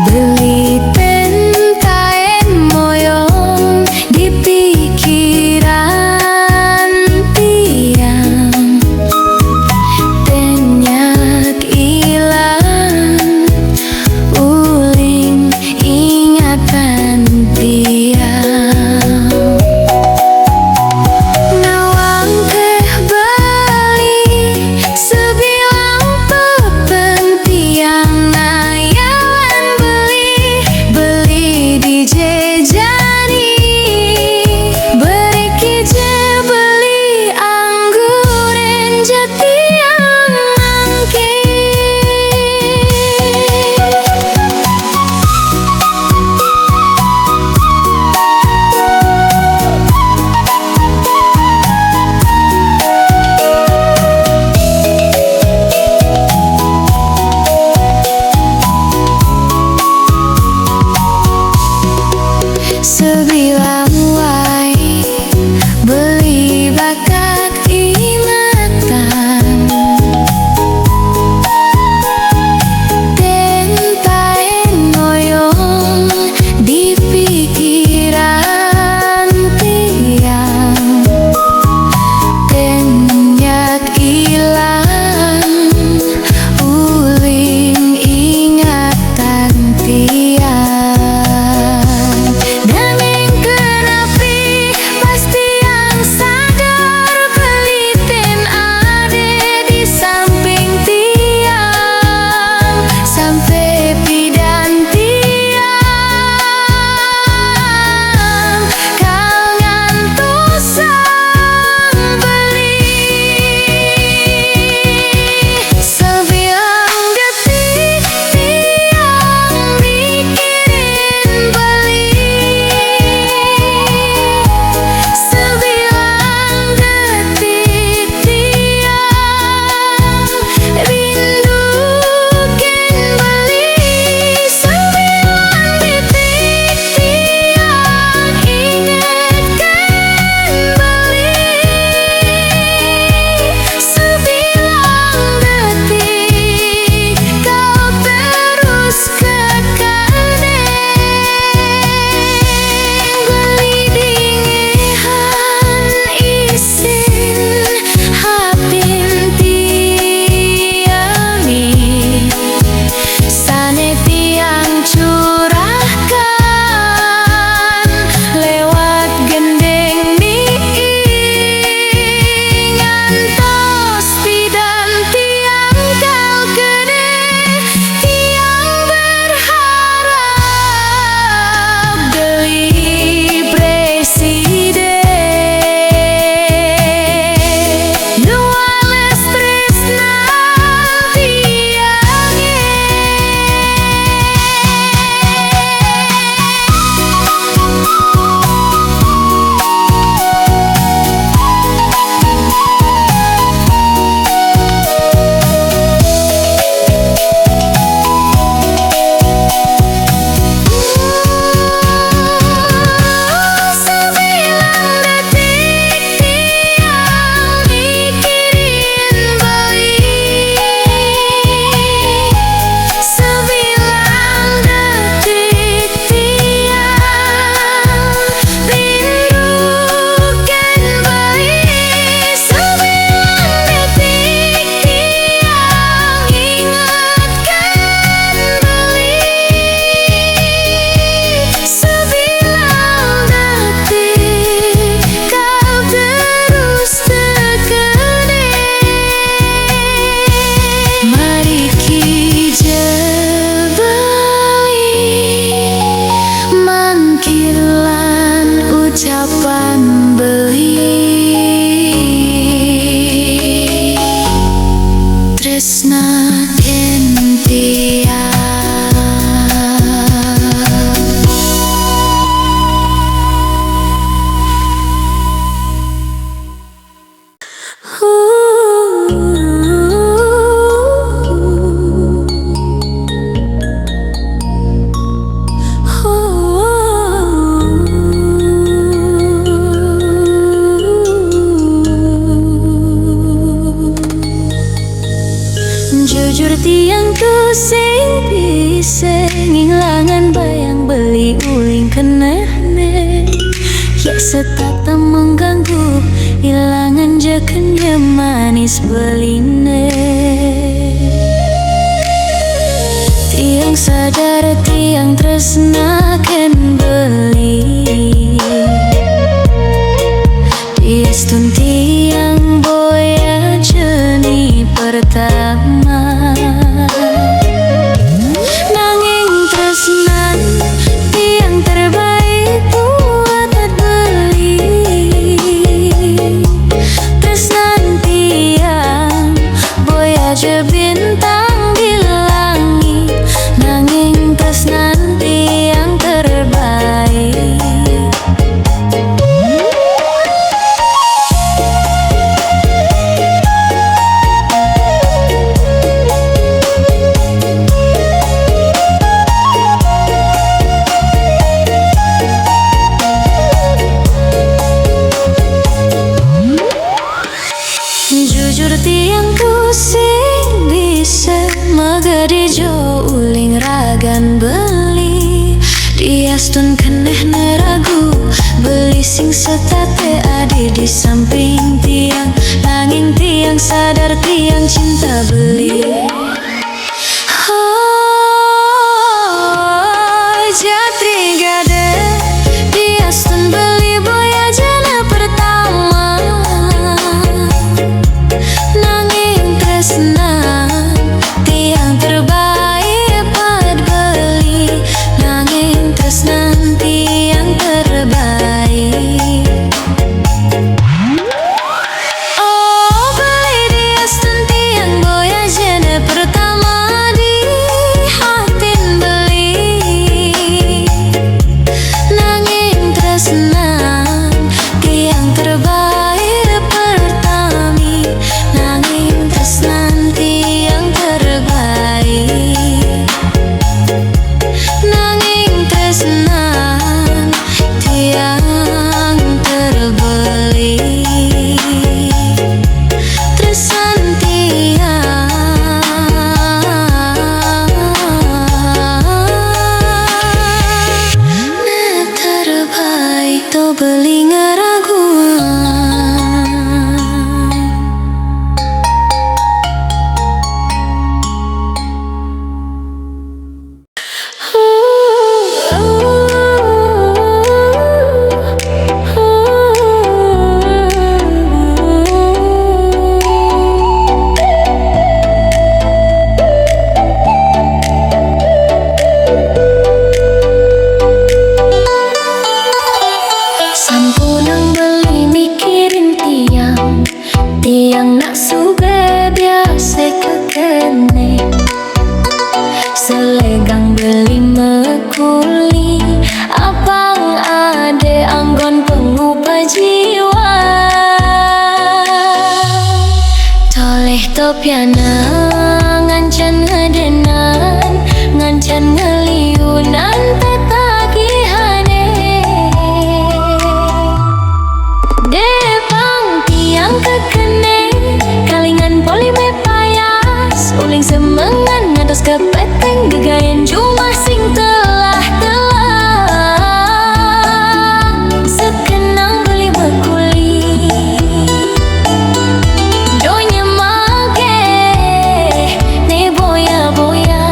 Beli pen Sebilang wai beli bakat ingatan, tentaen ngoyong di pikiran tiang, tenyak ilang uling ingatan tiang. Ucapan beli tresna kentia. Jujur tiangku sing bisa ngilangan bayang beli uling kenane, ya setata mengganggu ilangan jakenya manis beline. Tiang sadar tiang tresna ken beli, tiastun tiang boya jeni pertama. Nanging tresnan tiang terbaik buat beli, tresnan tiang Astun keneh neragu beli sing setate adi di samping tiang, nanging tiang sadar tiang cinta beli. Oh, jatri gade di Astun beli boya jana pertama, nanging tresna tiang terbaik pad beli, nanging tresnan tiang terbaik. Oh, beli di Astun tiang boya jana pertama di hatin beli, nanging tresnan tiang terbaik pertami, nanging tresnan tiang terbaik, nanging tresnan tiang terbeli, tresnan tiang terbaik to beli ngeraguan. Sampunang beli mikirin tiang, tiang nak sube biasa kekene, selegang beli mekuli, apang ade anggon pengupa jiwa, toleh topiana ngancan ngedenan, ngancan ngeliunan tetagihane. Depang tiang kekene kalingan poli me payas, uling semengan ngatos ke peteng gegayan jumah sing telah sekenang beli bekuli, donya mage ne boya boya,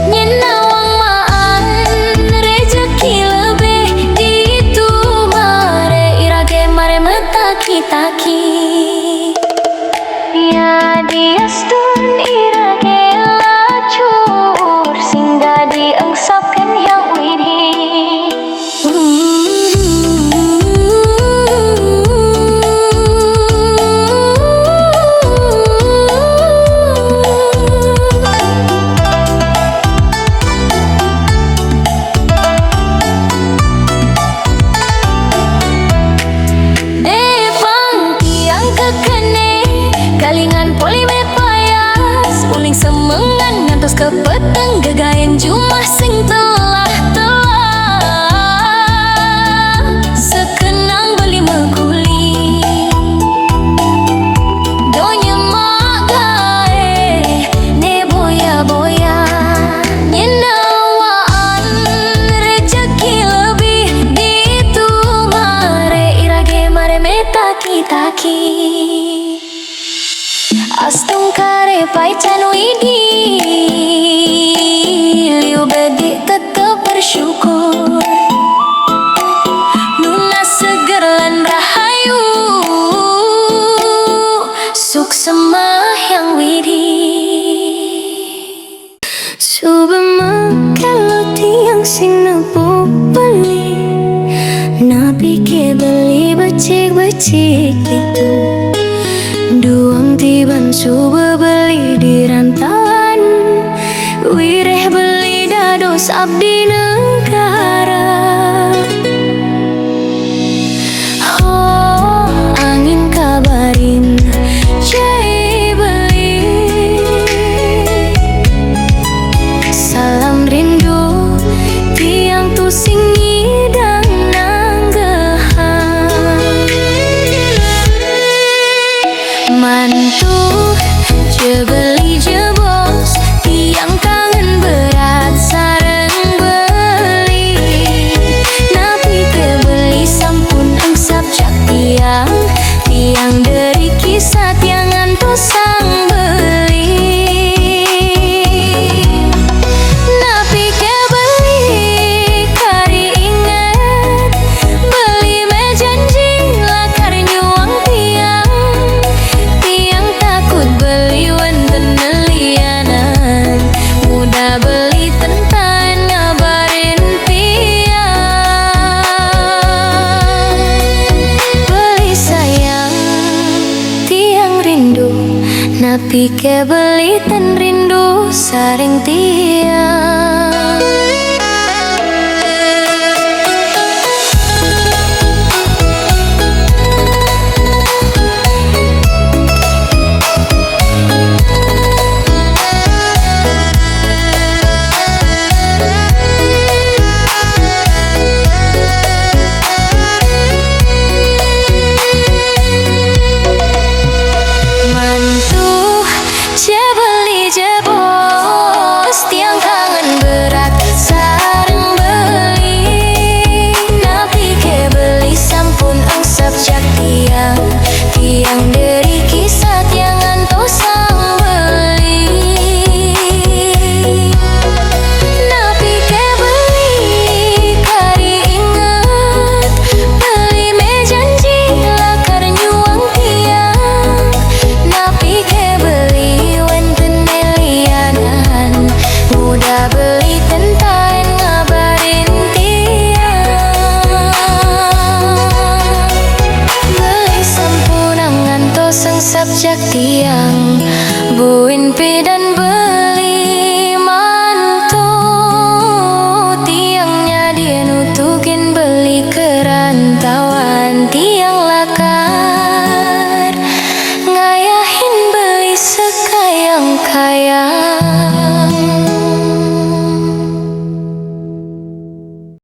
nyenawang maan rejeki lebih di mare irage mare metaki-taki, ya di Astun irage lacur singga diengsapkan yang widhi. Depang tiang kekene kalingan poli me payas, uling semengan ngantos ke peteng gegayan jumah sing telah sekenang beli mekuli, donya magae ne boya boya, nyenawaan rejeki lebih di mare irage mare metaki-taki. Astung kare paican widi, liu bedi tetap bersyukur, nuna seger lan rahayu, suk sembahyang widi. Subema kalau tiang sing nepu beli, nabi ke beli becik-becik itu, duang tiban subuh beli di rantauan, wireh beli dados abdi negara. Oh, angin kabarin jai beli, salam rindu tiang tu sing ngidang nanggehan, mantu je beli je bos, tiang kangen berat saya. Pike beli dan rindu saring tiang. Sabjak tiang buin pidan beli mantu, tiangnya dia nutukin beli kerantauan tiang